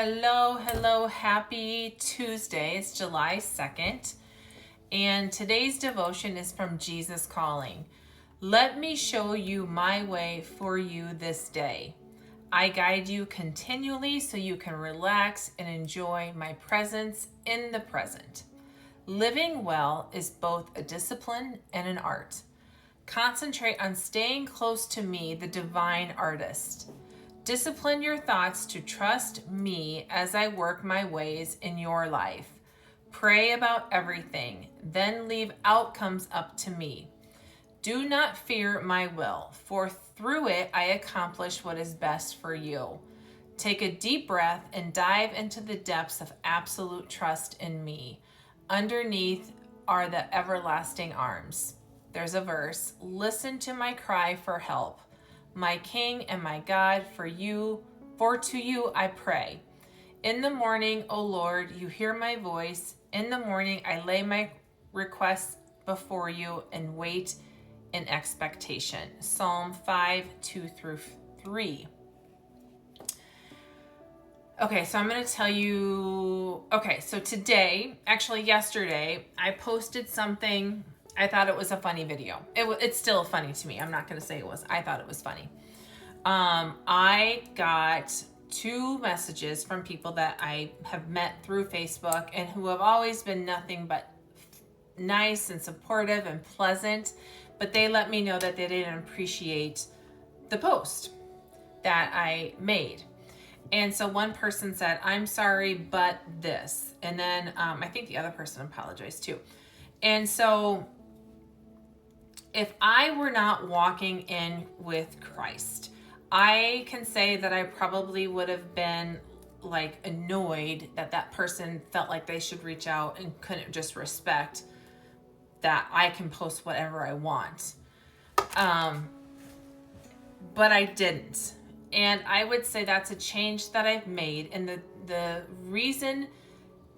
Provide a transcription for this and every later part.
Hello, happy Tuesday. It's July 2nd, and today's devotion is from Jesus Calling. Let me show you my way for you this day. I guide you continually so you can relax and enjoy my presence in the present. Living well is both a discipline and an art. Concentrate on staying close to me, the divine artist. Discipline your thoughts to trust me as I work my ways in your life. Pray about everything, then leave outcomes up to me. Do not fear my will, for through it I accomplish what is best for you. Take a deep breath and dive into the depths of absolute trust in me. Underneath are the everlasting arms. There's a verse. Listen to my cry for help. My King and my God, for to you I pray. In the morning, O Lord, you hear my voice. In the morning, I lay my requests before you and wait in expectation. Psalm 5:2-3. Okay, so I'm going to tell you, so yesterday, I posted something. I thought it was a funny video. It's still funny to me. I'm not going to say it was. I thought it was funny. I got 2 messages from people that I have met through Facebook and who have always been nothing but nice and supportive and pleasant, but they let me know that they didn't appreciate the post that I made. And so one person said, I'm sorry, but this. And then I think the other person apologized too. And so if I were not walking in with Christ, I can say that I probably would have been like annoyed that person felt like they should reach out and couldn't just respect that I can post whatever I want. But I didn't. And I would say that's a change that I've made. And the reason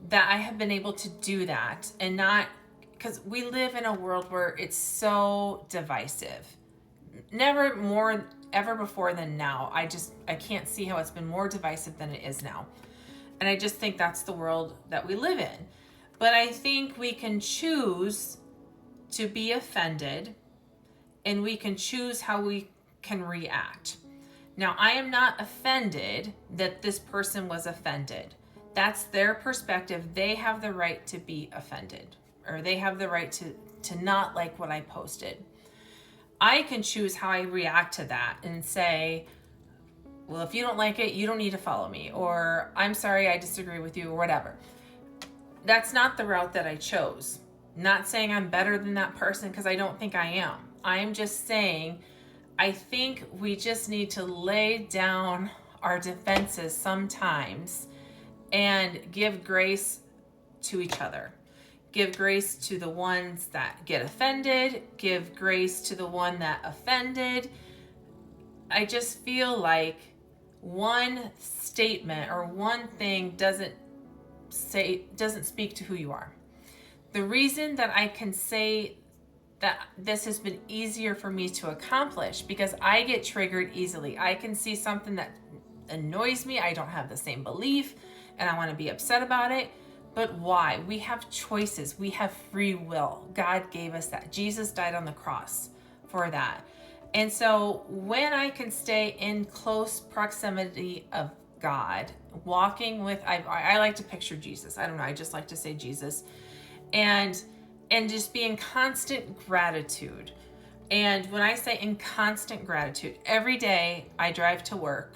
that I have been able to do that, and not because we live in a world where it's so divisive. Never more ever before than now. I can't see how it's been more divisive than it is now. And I just think that's the world that we live in. But I think we can choose to be offended, and we can choose how we can react. Now, I am not offended that this person was offended. That's their perspective. They have the right to be offended, or they have the right to not like what I posted. I can choose how I react to that and say, well, if you don't like it, you don't need to follow me, or I'm sorry, I disagree with you, or whatever. That's not the route that I chose. Not saying I'm better than that person, because I don't think I am. I'm just saying I think we just need to lay down our defenses sometimes and give grace to each other. Give grace to the ones that get offended. Give grace to the one that offended. I just feel like one statement or one thing doesn't speak to who you are. The reason that I can say that this has been easier for me to accomplish, because I get triggered easily. I can see something that annoys me. I don't have the same belief and I want to be upset about it. But why? We have choices. We have free will. God gave us that. Jesus died on the cross for that. And so when I can stay in close proximity of God, walking with, I like to picture Jesus. I don't know. I just like to say Jesus. And just be in constant gratitude. And when I say in constant gratitude, every day I drive to work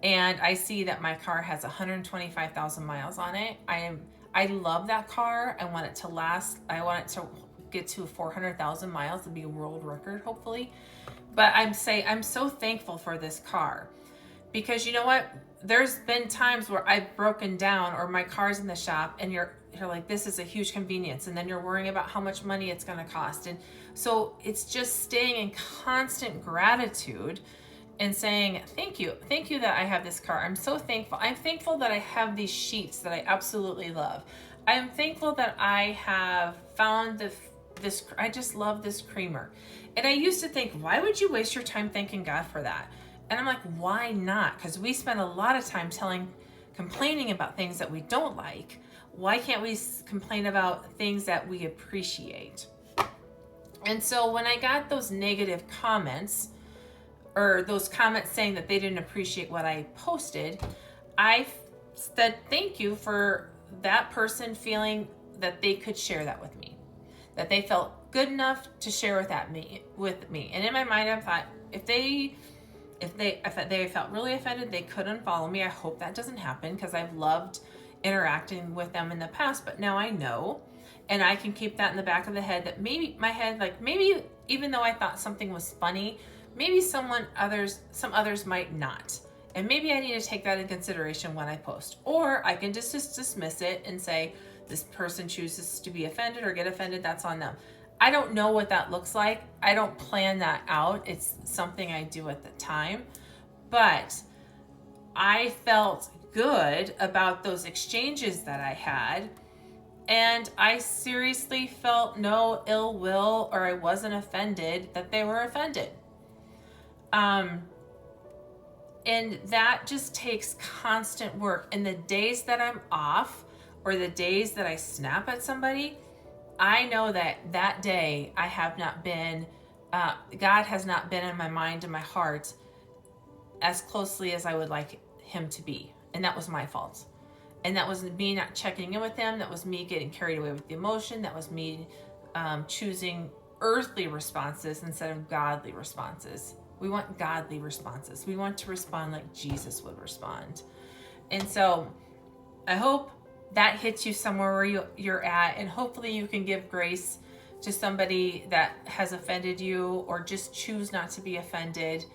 and I see that my car has 125,000 miles on it. I love that car. I want it to last. I want it to get to 400,000 miles and be a world record, hopefully. But I'm so thankful for this car, because you know what? There's been times where I've broken down or my car's in the shop and you're like, this is a huge convenience. And then you're worrying about how much money it's going to cost. And so it's just staying in constant gratitude and saying, thank you that I have this car. I'm so thankful. I'm thankful that I have these sheets that I absolutely love. I'm thankful that I have found I just love this creamer. And I used to think, why would you waste your time thanking God for that? And I'm like, why not? Because we spend a lot of time telling complaining about things that we don't like, why can't we complain about things that we appreciate? And so when I got those negative comments, or those comments saying that they didn't appreciate what I posted, I said thank you for that person feeling that they could share that with me, that they felt good enough to share with me. And in my mind, I thought, if they felt really offended, they could unfollow me. I hope that doesn't happen, because I've loved interacting with them in the past, but now I know. And I can keep that in the back of the head, that maybe maybe even though I thought something was funny, maybe some others might not. And maybe I need to take that in consideration when I post. Or I can just dismiss it and say, this person chooses to be offended or get offended, that's on them. I don't know what that looks like. I don't plan that out. It's something I do at the time. But I felt good about those exchanges that I had. And I seriously felt no ill will, or I wasn't offended that they were offended. And that just takes constant work. And the days that I'm off, or the days that I snap at somebody, I know that day I have not been, God has not been in my mind and my heart as closely as I would like him to be. And that was my fault. And that was me not checking in with him. That was me getting carried away with the emotion. That was me choosing earthly responses instead of godly responses. We want godly responses. We want to respond like Jesus would respond. And so I hope that hits you somewhere where you're at, and hopefully you can give grace to somebody that has offended you, or just choose not to be offended.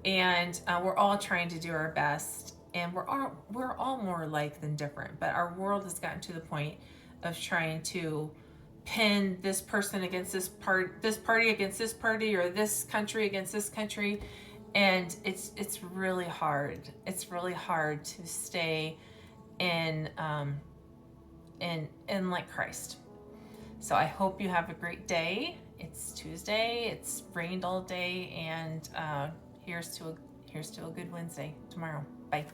And we're all trying to do our best. And we're all more alike than different, but our world has gotten to the point of trying to pin this person against this party against this party, or this country against this country, and it's really hard. It's really hard to stay in like Christ. So I hope you have a great day. It's Tuesday. It's rained all day, and here's to a good Wednesday tomorrow. Bye.